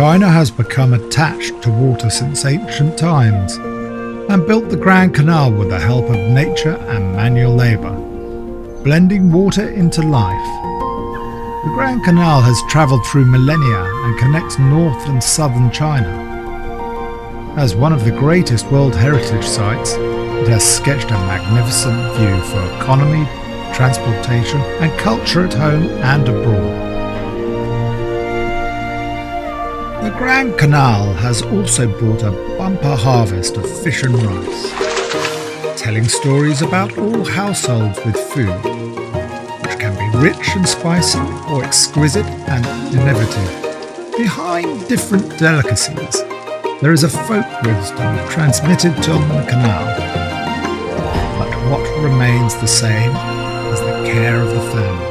China has become attached to water since ancient times and built the Grand Canal with the help of nature and manual labour, blending water into life. The Grand Canal has travelled through millennia and connects north and southern China. As one of the greatest World Heritage Sites, it has sketched a magnificent view for economy, transportation and culture at home and abroad. The Grand Canal has also brought a bumper harvest of fish and rice, telling stories about all households with food, which can be rich and spicy or exquisite and innovative. Behind different delicacies, there is a folk wisdom transmitted on the canal. But what remains the same is the care of the family.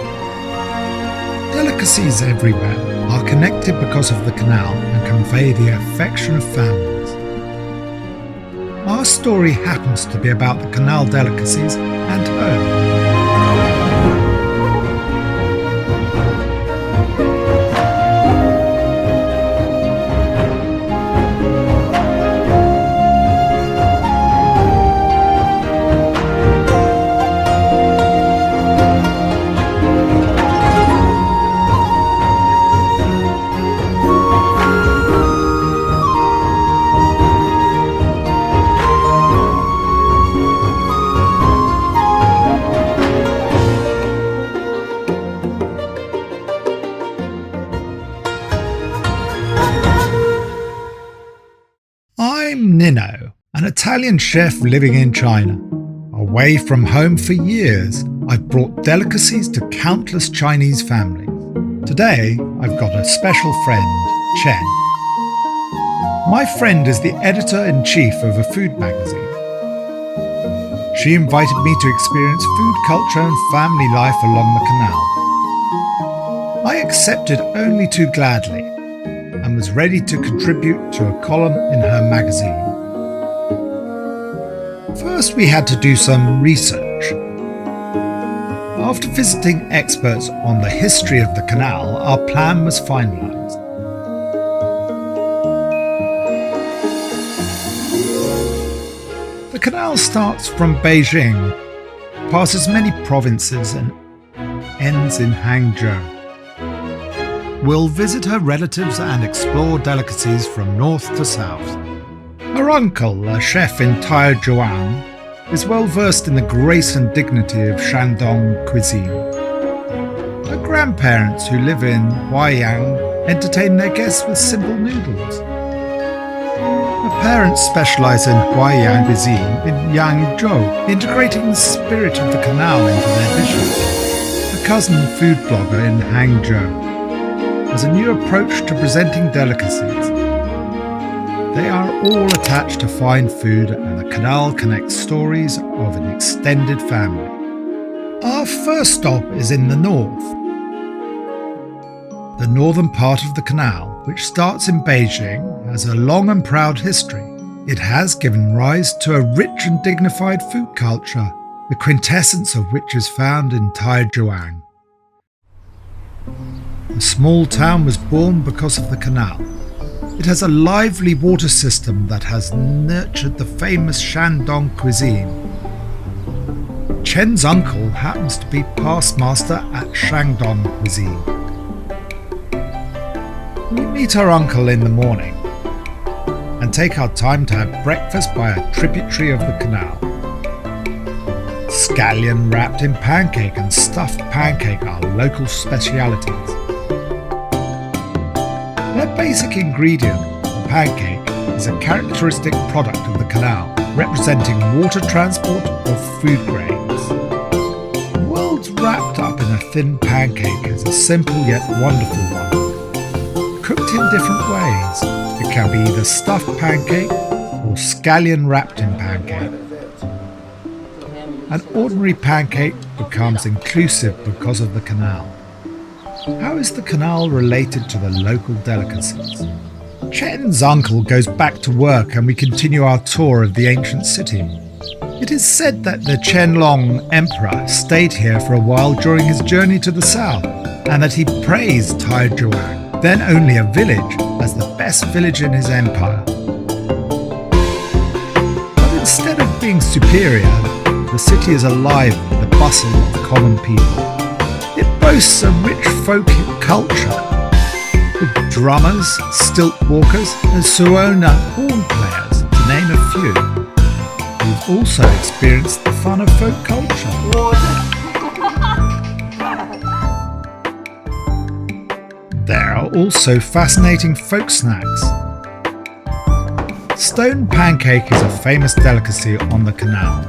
Delicacies everywhere are connected because of the canal and convey the affection of families. Our story happens to be about the canal delicacies and home. I'm Nino, an Italian chef living in China. Away from home for years, I've brought delicacies to countless Chinese families. Today, I've got a special friend, Chen. My friend is the editor-in-chief of a food magazine. She invited me to experience food culture and family life along the canal. I accepted only too gladly and was ready to contribute to a column in her magazine. First, we had to do some research. After visiting experts on the history of the canal, our plan was finalised. The canal starts from Beijing, passes many provinces and ends in Hangzhou. We'll visit her relatives and explore delicacies from north to south. Her uncle, a chef in Taierzhuang, is well versed in the grace and dignity of Shandong cuisine. Her grandparents, who live in Huaiyang, entertain their guests with simple noodles. Her parents specialise in Huaiyang cuisine in Yangzhou, integrating the spirit of the canal into their dishes. Her cousin, food blogger in Hangzhou, has a new approach to presenting delicacies. They are all attached to fine food, and the canal connects stories of an extended family. Our first stop is in the north. The northern part of the canal, which starts in Beijing, has a long and proud history. It has given rise to a rich and dignified food culture, the quintessence of which is found in Taierzhuang. The small town was born because of the canal. It has a lively water system that has nurtured the famous Shandong cuisine. Chen's uncle happens to be past master at Shandong cuisine. We meet our uncle in the morning and take our time to have breakfast by a tributary of the canal. Scallion wrapped in pancake and stuffed pancake are local specialities. Their basic ingredient, the pancake, is a characteristic product of the canal, representing water transport of food grains. The world's wrapped up in a thin pancake is a simple yet wonderful one. Cooked in different ways, it can be either stuffed pancake or scallion wrapped in pancake. An ordinary pancake becomes inclusive because of the canal. How is the canal related to the local delicacies? Chen's uncle goes back to work and we continue our tour of the ancient city. It is said that the Qianlong Emperor stayed here for a while during his journey to the south, and that he praised Taierzhuang. then only a village, as the best village in his empire. But instead of being superior, the city is alive with the bustle of common people. It boasts a rich folk culture, with drummers, stilt walkers and Suona horn players, to name a few. We've also experienced the fun of folk culture. There are also fascinating folk snacks. Stone pancake is a famous delicacy on the Canal.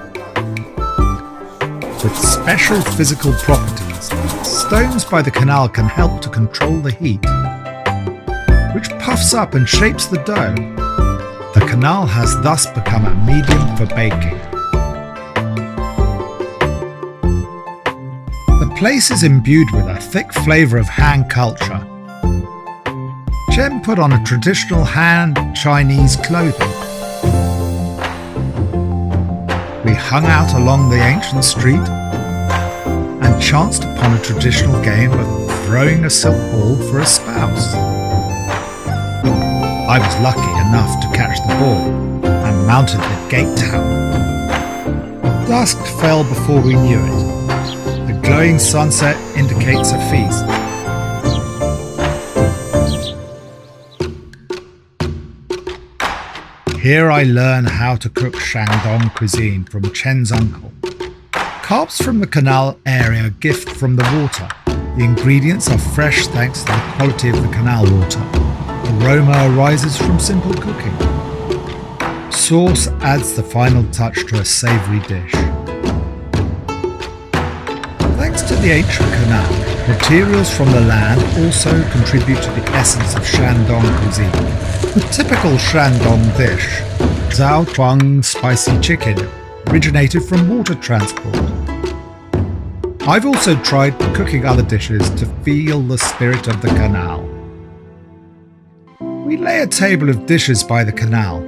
With special physical properties, stones by the Canal can help to control the heat, which puffs up and shapes the dough. The Canal has thus become a medium for baking. The place is imbued with a thick flavour of Han culture. Chen put on a traditional Han Chinese clothing. We hung out along the ancient street and chanced upon a traditional game of throwing a silk ball for a spouse. I was lucky enough to catch the ball and mounted the gate tower. Dusk fell before we knew it. The glowing sunset indicates a feast. Here I learn how to cook Shandong cuisine from Chen's uncle. Carbs from the Canal area gift from the water. The ingredients are fresh thanks to the quality of the Canal water. Aroma arises from simple cooking. Sauce adds the final touch to a savoury dish. Thanks to the ancient canal, materials from the land also contribute to the essence of Shandong cuisine. The typical Shandong dish, Taierzhuang spicy chicken, originated from water transport. I've also tried cooking other dishes to feel the spirit of the canal. We lay a table of dishes by the canal,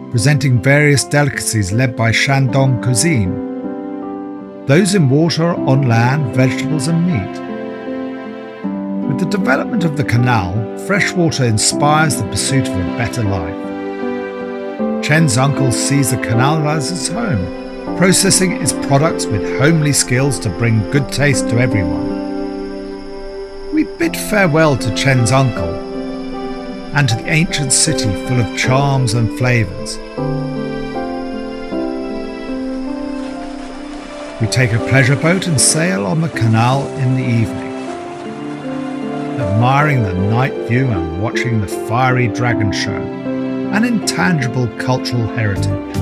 presenting various delicacies led by Shandong cuisine. Those in water, on land, vegetables and meat. With the development of the canal, fresh water inspires the pursuit of a better life. Chen's uncle sees the canal as his home, processing its products with homely skills to bring good taste to everyone. We bid farewell to Chen's uncle and to the ancient city full of charms and flavours. We take a pleasure boat and sail on the canal in the evening, admiring the night view and watching the fiery dragon show, an intangible cultural heritage.